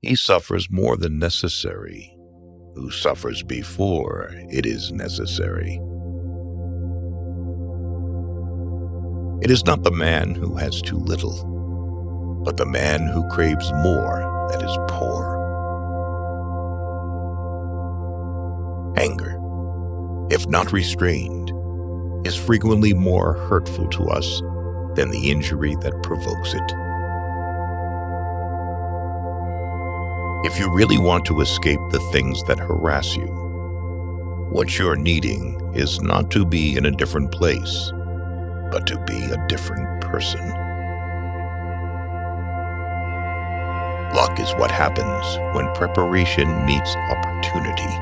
He suffers more than necessary, who suffers before it is necessary. It is not the man who has too little, but the man who craves more that is poor. Anger, if not restrained, is frequently more hurtful to us than the injury that provokes it. If you really want to escape the things that harass you, what you're needing is not to be in a different place, but to be a different person. Luck is what happens when preparation meets opportunity.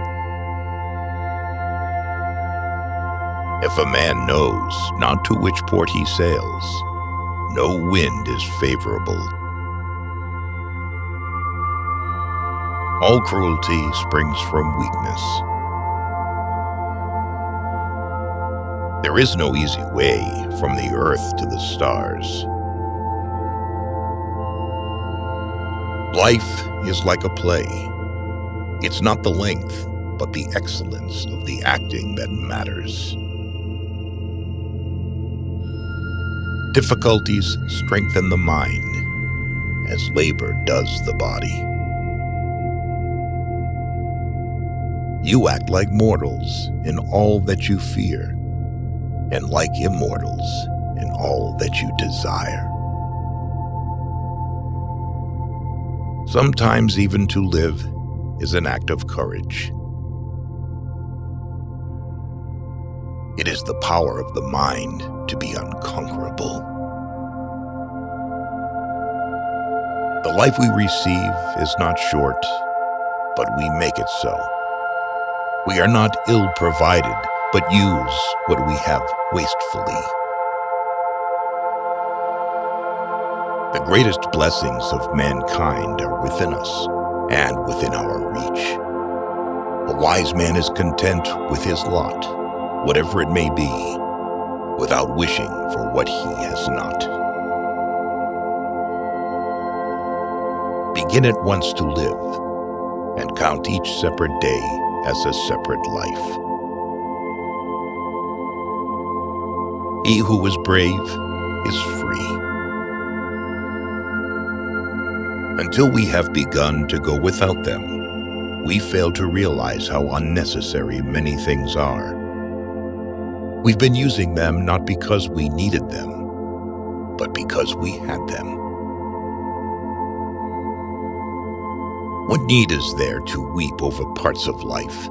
If a man knows not to which port he sails, no wind is favorable. All cruelty springs from weakness. There is no easy way from the earth to the stars. Life is like a play. It's not the length, but the excellence of the acting that matters. Difficulties strengthen the mind, as labor does the body. You act like mortals in all that you fear, and like immortals in all that you desire. Sometimes even to live is an act of courage. It is the power of the mind to be unconquerable. The life we receive is not short, but we make it so. We are not ill-provided, but use what we have wastefully. The greatest blessings of mankind are within us and within our reach. A wise man is content with his lot, whatever it may be, without wishing for what he has not. Begin at once to live, and count each separate day as a separate life. He who is brave is free. Until we have begun to go without them, we fail to realize how unnecessary many things are. We've been using them not because we needed them, but because we had them. What need is there to weep over parts of life?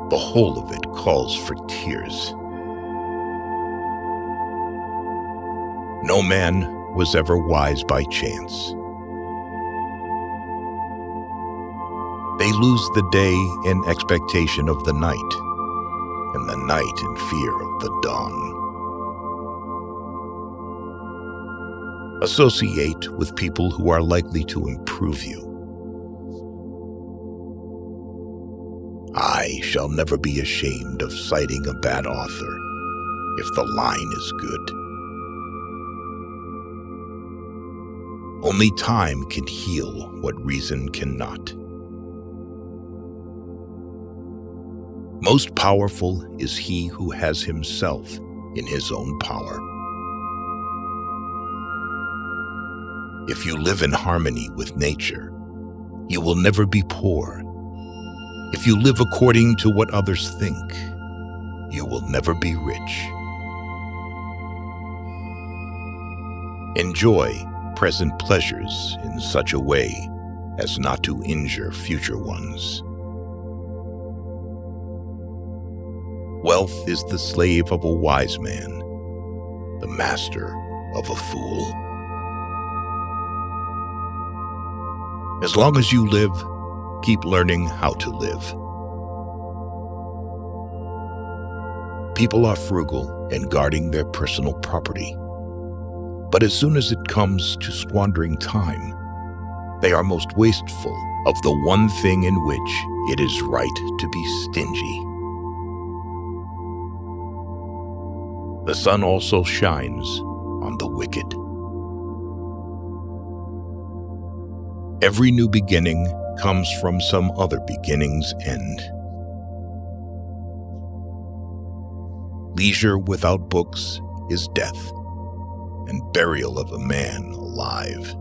The whole of it calls for tears. No man was ever wise by chance. They lose the day in expectation of the night, and the night in fear of the dawn. Associate with people who are likely to improve you. I shall never be ashamed of citing a bad author if the line is good. Only time can heal what reason cannot. Most powerful is he who has himself in his own power. If you live in harmony with nature, you will never be poor. If you live according to what others think, you will never be rich. Enjoy present pleasures in such a way as not to injure future ones. Wealth is the slave of a wise man, the master of a fool. As long as you live, keep learning how to live. People are frugal and guarding their personal property. But as soon as it comes to squandering time, they are most wasteful of the one thing in which it is right to be stingy. The sun also shines on the wicked. Every new beginning comes from some other beginning's end. Leisure without books is death, and burial of a man alive.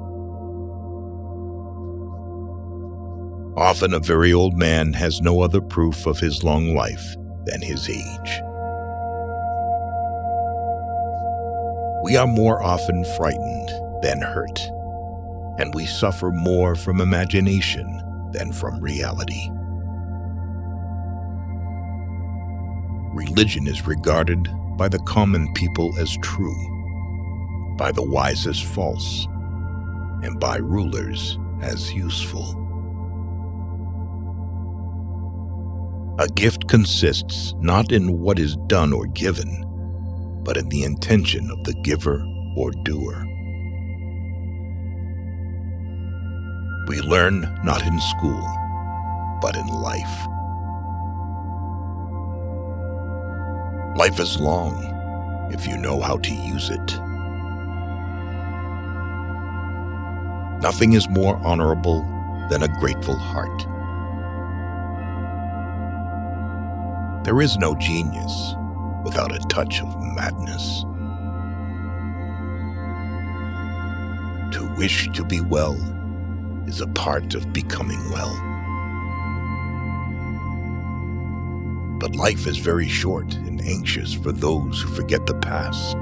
Often a very old man has no other proof of his long life than his age. We are more often frightened than hurt, and we suffer more from imagination than from reality. Religion is regarded by the common people as true, by the wise as false, and by rulers as useful. A gift consists not in what is done or given, but in the intention of the giver or doer. We learn not in school, but in life. Life is long if you know how to use it. Nothing is more honorable than a grateful heart. There is no genius without a touch of madness. To wish to be well is a part of becoming well. But life is very short and anxious for those who forget the past,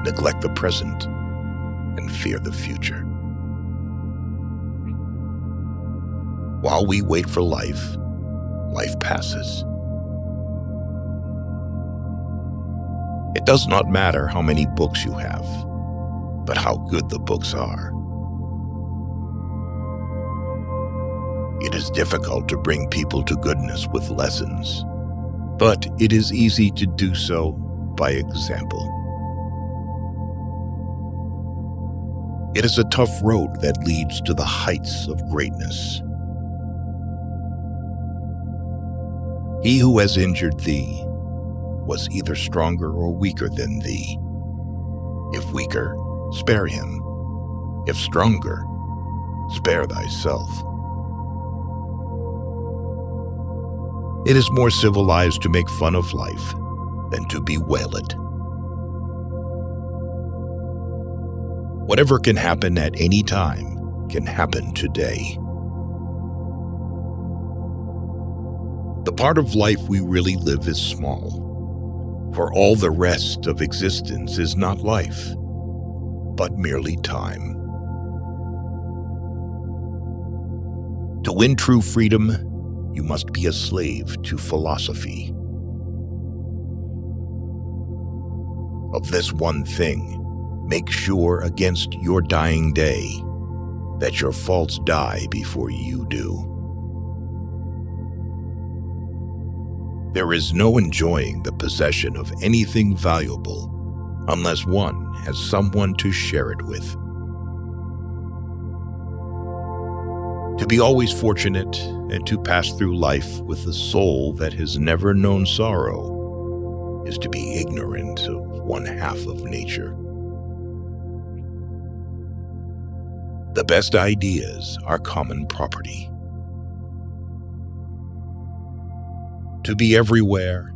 neglect the present, and fear the future. While we wait for life, life passes. It does not matter how many books you have, but how good the books are. It is difficult to bring people to goodness with lessons, but it is easy to do so by example. It is a tough road that leads to the heights of greatness. He who has injured thee was either stronger or weaker than thee. If weaker, spare him. If stronger, spare thyself. It is more civilized to make fun of life than to bewail it. Whatever can happen at any time can happen today. The part of life we really live is small, for all the rest of existence is not life, but merely time. To win true freedom, you must be a slave to philosophy. Of this one thing, make sure against your dying day that your faults die before you do. There is no enjoying the possession of anything valuable unless one has someone to share it with. To be always fortunate and to pass through life with a soul that has never known sorrow is to be ignorant of one half of nature. The best ideas are common property. To be everywhere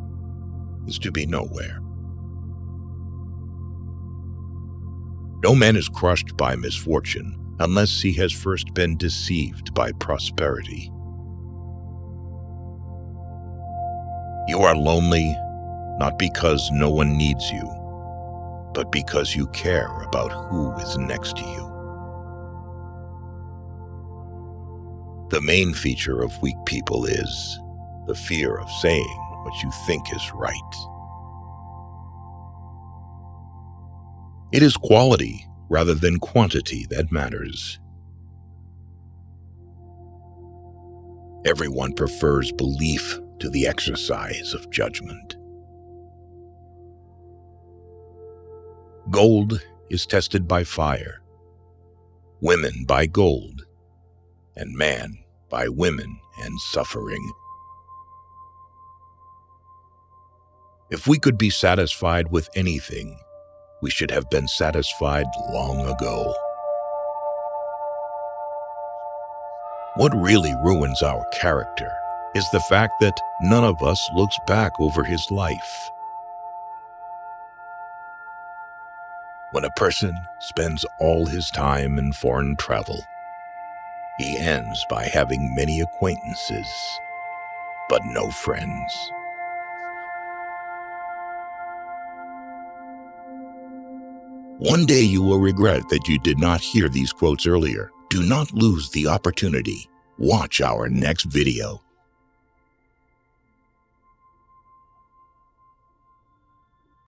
is to be nowhere. No man is crushed by misfortune unless he has first been deceived by prosperity. You are lonely not because no one needs you, but because you care about who is next to you. The main feature of weak people is the fear of saying what you think is right. It is quality rather than quantity that matters. Everyone prefers belief to the exercise of judgment. Gold is tested by fire, women by gold, and man by women and suffering. If we could be satisfied with anything, we should have been satisfied long ago. What really ruins our character is the fact that none of us looks back over his life. When a person spends all his time in foreign travel, he ends by having many acquaintances, but no friends. One day you will regret that you did not hear these quotes earlier. Do not lose the opportunity. Watch our next video.